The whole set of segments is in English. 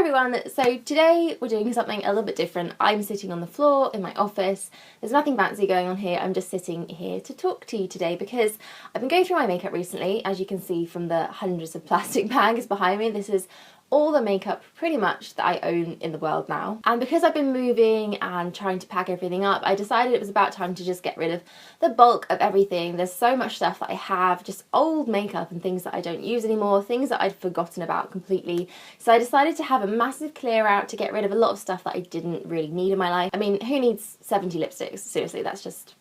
everyone, so today we're doing something a little bit different. I'm sitting on the floor in my office. There's nothing fancy going on here. I'm just sitting here to talk to you today because I've been going through my makeup recently. As you can see from the hundreds of plastic bags behind me, this is all the makeup pretty much that I own in the world now. And because I've been moving and trying to pack everything up, I decided it was about time to just get rid of the bulk of everything. There's so much stuff that I have, just old makeup and things that I don't use anymore, things that I'd forgotten about completely. So I decided to have a massive clear out to get rid of a lot of stuff that I didn't really need in my life. I mean, who needs 70 lipsticks? Seriously, that's just...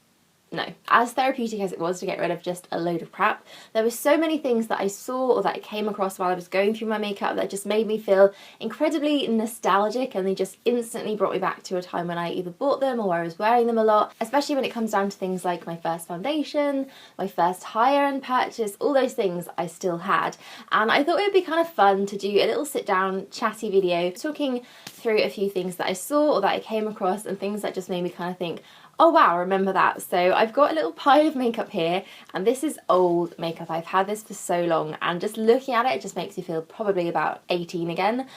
no. As therapeutic as it was to get rid of just a load of crap, there were so many things that I saw or that I came across while I was going through my makeup that just made me feel incredibly nostalgic, and they just instantly brought me back to a time when I either bought them or I was wearing them a lot, especially when it comes down to things like my first foundation, my first higher end purchase, all those things I still had. And I thought it would be kind of fun to do a little sit down chatty video talking through a few things that I saw or that I came across and things that just made me kind of think, oh wow, remember that. So I've got a little pile of makeup here, and this is old makeup. I've had this for so long, and just looking at it just makes me feel probably about 18 again,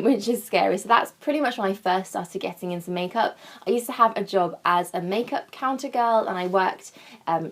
which is scary. So that's pretty much when I first started getting into makeup. I used to have a job as a makeup counter girl, and I worked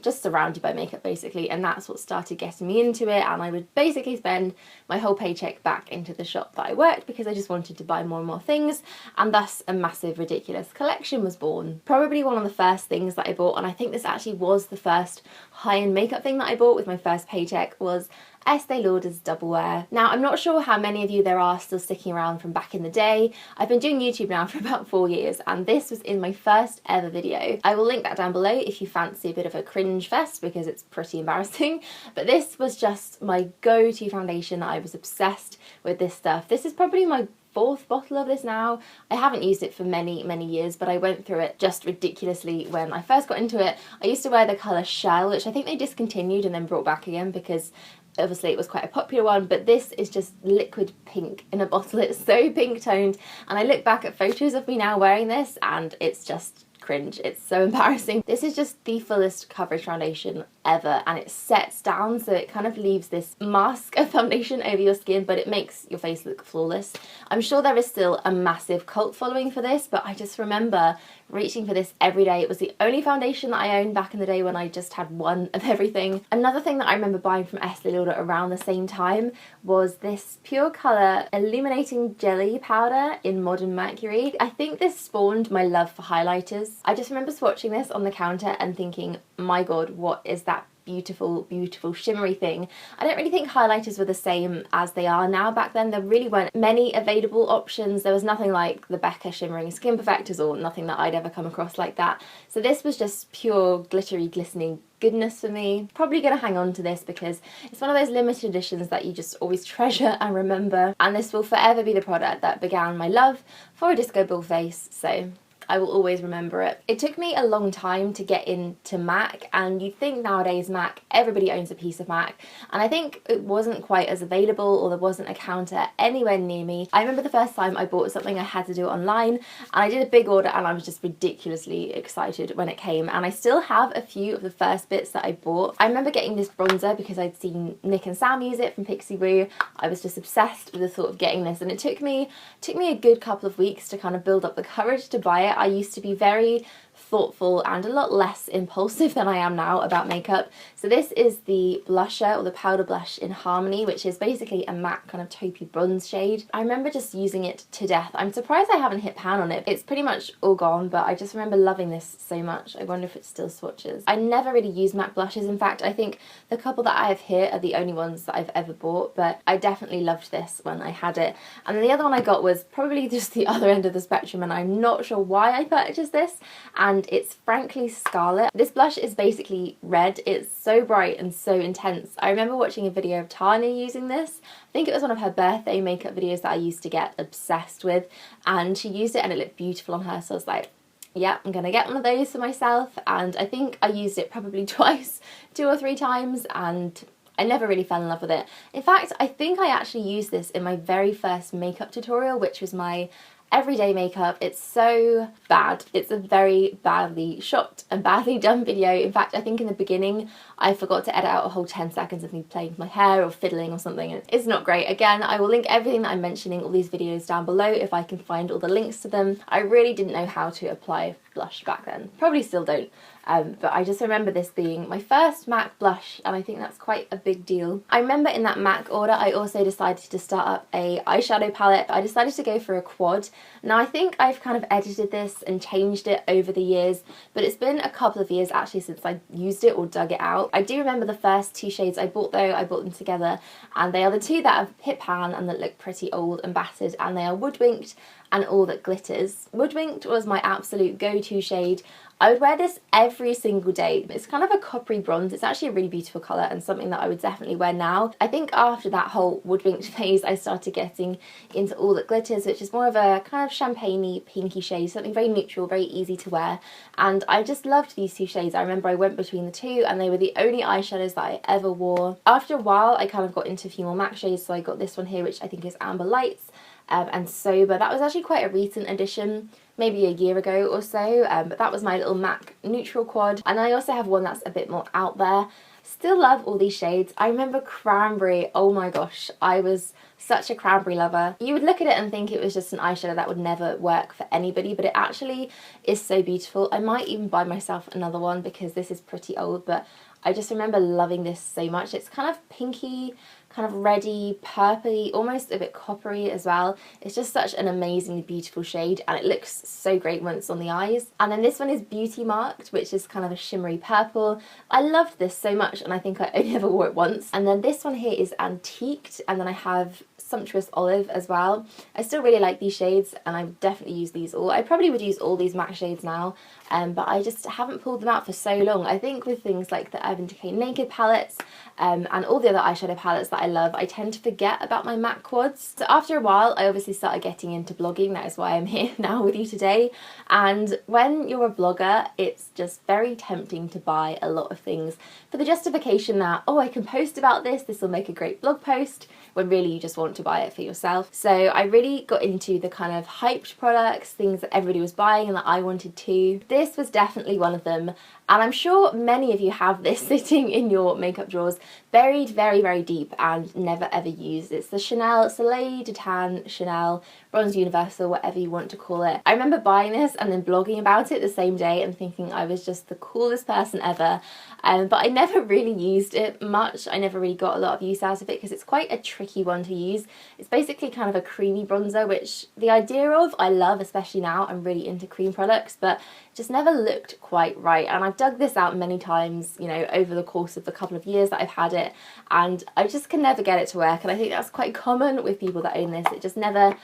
just surrounded by makeup basically, and that's what started getting me into it. And I would basically spend my whole paycheck back into the shop that I worked because I just wanted to buy more and more things, and thus a massive ridiculous collection was born. Probably one of the first things that I bought, and I think this actually was the first high-end makeup thing that I bought with my first paycheck, was Estée Lauder's Double Wear. Now, I'm not sure how many of you there are still sticking around from back in the day. I've been doing YouTube now for about 4 years, and this was in my first ever video. I will link that down below if you fancy a bit of a cringe fest, because it's pretty embarrassing. But this was just my go-to foundation. I was obsessed with this stuff. This is probably my fourth bottle of this now. I haven't used it for many years, but I went through it just ridiculously when I first got into it. I used to wear the colour Shell, which I think they discontinued and then brought back again because obviously it was quite a popular one, but this is just liquid pink in a bottle. It's so pink toned, and I look back at photos of me now wearing this and it's just cringe. It's so embarrassing. This is just the fullest coverage foundation ever, and it sets down so it kind of leaves this mask of foundation over your skin, but it makes your face look flawless. I'm sure there is still a massive cult following for this, but I just remember reaching for this every day. It was the only foundation that I owned back in the day when I just had one of everything. Another thing that I remember buying from Estée Lauder around the same time was this Pure Colour Illuminating Gelée powder in Modern Mercury. I think this spawned my love for highlighters. I just remember swatching this on the counter and thinking, my god, what is that beautiful shimmery thing. I don't really think highlighters were the same as they are now. Back then there really weren't many available options. There was nothing like the Becca shimmering skin perfectors, or nothing that I'd ever come across like that. So this was just pure glittery glistening goodness for me. Probably gonna hang on to this because it's one of those limited editions that you just always treasure and remember, and this will forever be the product that began my love for a disco ball face, so I will always remember it. It took me a long time to get into MAC, and you'd think nowadays MAC, everybody owns a piece of MAC, and I think it wasn't quite as available, or there wasn't a counter anywhere near me. I remember the first time I bought something, I had to do it online, and I did a big order, and I was just ridiculously excited when it came, and I still have a few of the first bits that I bought. I remember getting this bronzer because I'd seen Nick and Sam use it from Pixie Woo. I was just obsessed with the thought of getting this, and it took me a good couple of weeks to kind of build up the courage to buy it. I used to be very thoughtful and a lot less impulsive than I am now about makeup. So this is the blusher, or the powder blush in Harmony, which is basically a matte kind of taupey bronze shade. I remember just using it to death. I'm surprised I haven't hit pan on it. It's pretty much all gone, but I just remember loving this so much. I wonder if it still swatches. I never really use matte blushes. In fact, I think the couple that I have here are the only ones that I've ever bought, but I definitely loved this when I had it. And then the other one I got was probably just the other end of the spectrum, and I'm not sure why I purchased this, and it's frankly Scarlet. This blush is basically red. It's so bright and so intense. I remember watching a video of Tanya using this. I think it was one of her birthday makeup videos that I used to get obsessed with, and she used it and it looked beautiful on her, so I was like, yeah, I'm gonna get one of those for myself. And I think I used it probably twice, 2 or 3 times, and I never really fell in love with it. In fact, I think I actually used this in my very first makeup tutorial, which was my everyday makeup. It's so bad. It's a very badly shot and badly done video. In fact, I think in the beginning I forgot to edit out a whole 10 seconds of me playing with my hair or fiddling or something. It's not great. Again, I will link everything that I'm mentioning, all these videos, down below if I can find all the links to them. I really didn't know how to apply blush back then. Probably still don't. But I just remember this being my first MAC blush, and I think that's quite a big deal. I remember in that MAC order I also decided to start up a eyeshadow palette. I decided to go for a quad. Now I think I've kind of edited this and changed it over the years, but it's been a couple of years actually since I used it or dug it out. I do remember the first two shades I bought though. I bought them together, and they are the two that have hit pan and that look pretty old and battered, and they are Woodwinked and All That Glitters. Woodwinked was my absolute go-to shade. I would wear this every single day. It's kind of a coppery bronze. It's actually a really beautiful colour and something that I would definitely wear now. I think after that whole Woodwinked phase, I started getting into All That Glitters, which is more of a kind of champagne-y, pinky shade, something very neutral, very easy to wear. And I just loved these two shades. I remember I went between the two and they were the only eyeshadows that I ever wore. After a while, I kind of got into a few more MAC shades, so I got this one here, which I think is Amber Lights, and Soba. That was actually quite a recent addition, maybe a year ago or so, but that was my little MAC neutral quad. And I also have one that's a bit more out there. Still love all these shades. I remember Cranberry. Oh my gosh, I was such a Cranberry lover. You would look at it and think it was just an eyeshadow that would never work for anybody, but it actually is so beautiful. I might even buy myself another one because this is pretty old, but I just remember loving this so much. It's kind of pinky, kind of reddy, purpley, almost a bit coppery as well. It's just such an amazingly beautiful shade, and it looks so great when it's on the eyes. And then this one is Beauty Marked, which is kind of a shimmery purple. I loved this so much, and I think I only ever wore it once. And then this one here is Antiqued, and then I have Sumptuous Olive as well. I still really like these shades, and I definitely use these all. I probably would use all these MAC shades now, but I just haven't pulled them out for so long. I think with things like the Urban Decay Naked palettes and all the other eyeshadow palettes that I love, I tend to forget about my MAC quads. So after a while, I obviously started getting into blogging. That is why I'm here now with you today. And when you're a blogger, it's just very tempting to buy a lot of things for the justification that, oh, I can post about this, this will make a great blog post, when really you just want to buy it for yourself. So I really got into the kind of hyped products, things that everybody was buying and that I wanted too. This was definitely one of them. And I'm sure many of you have this sitting in your makeup drawers, buried very, very deep and never ever used. It's the Chanel Soleil de Tan Chanel Bronze Universal, whatever you want to call it. I remember buying this and then blogging about it the same day and thinking I was just the coolest person ever. But I never really used it much. I never really got a lot of use out of it because it's quite a tricky one to use. It's basically kind of a creamy bronzer, which the idea of I love, especially now. I'm really into cream products, but just never looked quite right. And I've dug this out many times, you know, over the course of the couple of years that I've had it, and I just can never get it to work. And I think that's quite common with people that own this. It just never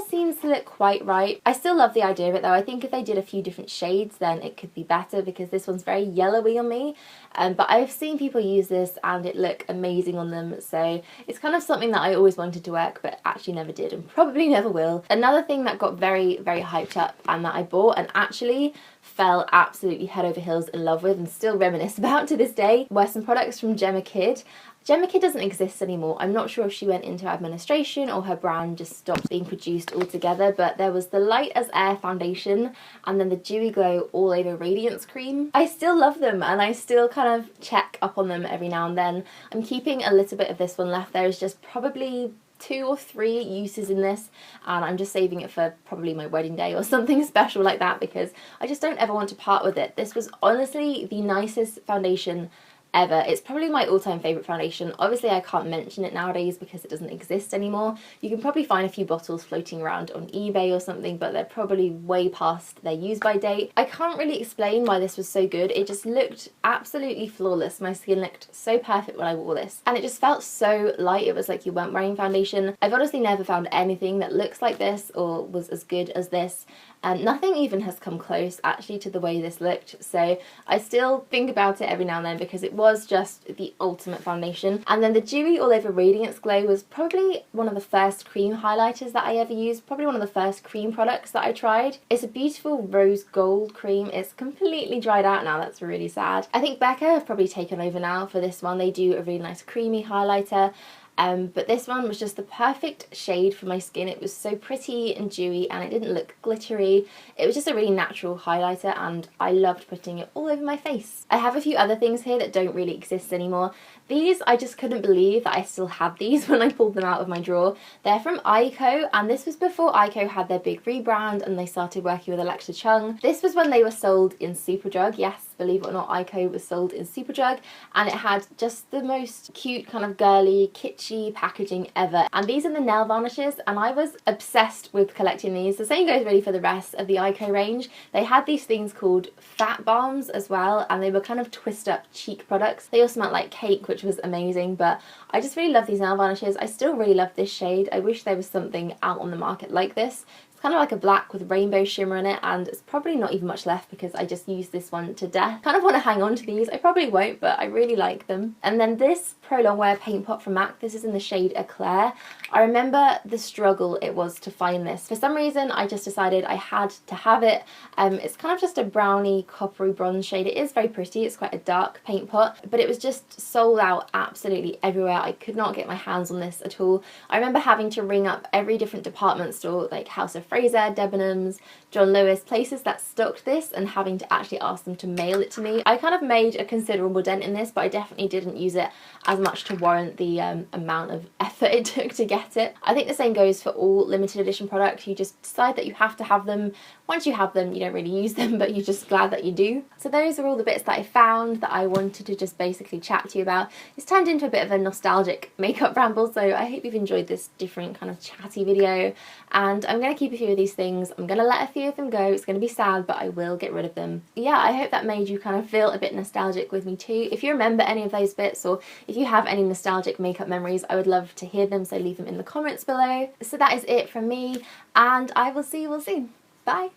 seems to look quite right. I still love the idea of it though. I think if they did a few different shades then it could be better, because this one's very yellowy on me, but I've seen people use this and it look amazing on them, so it's kind of something that I always wanted to work but actually never did and probably never will. Another thing that got very, very hyped up and that I bought and actually fell absolutely head over heels in love with and still reminisce about to this day were some products from Jemma Kid. Jemma Kid doesn't exist anymore. I'm not sure if she went into administration or her brand just stopped being produced altogether, but there was the Light as Air foundation and then the Dewy Glow All Over Radiance cream. I still love them and I still kind of check up on them every now and then. I'm keeping a little bit of this one left. There is just probably 2 or 3 uses in this, and I'm just saving it for probably my wedding day or something special like that, because I just don't ever want to part with it. This was honestly the nicest foundation ever. It's probably my all-time favourite foundation. Obviously I can't mention it nowadays because it doesn't exist anymore. You can probably find a few bottles floating around on eBay or something, but they're probably way past their use-by date. I can't really explain why this was so good. It just looked absolutely flawless. My skin looked so perfect when I wore this, and it just felt so light. It was like you weren't wearing foundation. I've honestly never found anything that looks like this or was as good as this. And nothing even has come close actually to the way this looked, so I still think about it every now and then because it was just the ultimate foundation. And then the Dewy All Over Radiance Glow was probably one of the first cream highlighters that I ever used, probably one of the first cream products that I tried. It's a beautiful rose gold cream. It's completely dried out now, that's really sad. I think Becca have probably taken over now for this one. They do a really nice creamy highlighter. but this one was just the perfect shade for my skin. It was so pretty and dewy and it didn't look glittery. It was just a really natural highlighter and I loved putting it all over my face. I have a few other things here that don't really exist anymore. These, I just couldn't believe that I still had these when I pulled them out of my drawer. They're from Eyeko, and this was before Eyeko had their big rebrand and they started working with Alexa Chung. This was when they were sold in Superdrug. Yes, believe it or not, Eyeko was sold in Superdrug, and it had just the most cute kind of girly, kitschy packaging ever. And these are the nail varnishes, and I was obsessed with collecting these. The same goes really for the rest of the Eyeko range. They had these things called fat balms as well, and they were kind of twist up cheek products. They all smelled like cake, which was amazing, but I just really love these nail varnishes. I still really love this shade. I wish there was something out on the market like this. Kind of like a black with rainbow shimmer in it, and it's probably not even much left because I just used this one to death. Kind of want to hang on to these. I probably won't, but I really like them. And then this Pro Longwear paint pot from MAC, this is in the shade Eclaire. I remember the struggle it was to find this. For some reason I just decided I had to have it. It's kind of just a browny coppery bronze shade. It is very pretty, it's quite a dark paint pot, but it was just sold out absolutely everywhere. I could not get my hands on this at all. I remember having to ring up every different department store, like House of Fraser, Debenhams, John Lewis, places that stocked this, and having to actually ask them to mail it to me. I kind of made a considerable dent in this, but I definitely didn't use it as much to warrant the amount of effort it took to get it. I think the same goes for all limited edition products. You just decide that you have to have them. Once you have them, you don't really use them, but you're just glad that you do. So those are all the bits that I found that I wanted to just basically chat to you about. It's turned into a bit of a nostalgic makeup ramble, so I hope you've enjoyed this different kind of chatty video. And I'm going to keep a few of these things. I'm going to let a few of them go. It's going to be sad, but I will get rid of them. Yeah, I hope that made you kind of feel a bit nostalgic with me too. If you remember any of those bits, or if you have any nostalgic makeup memories, I would love to hear them, so leave them in the comments below. So that is it from me, and I will see you all soon. Bye!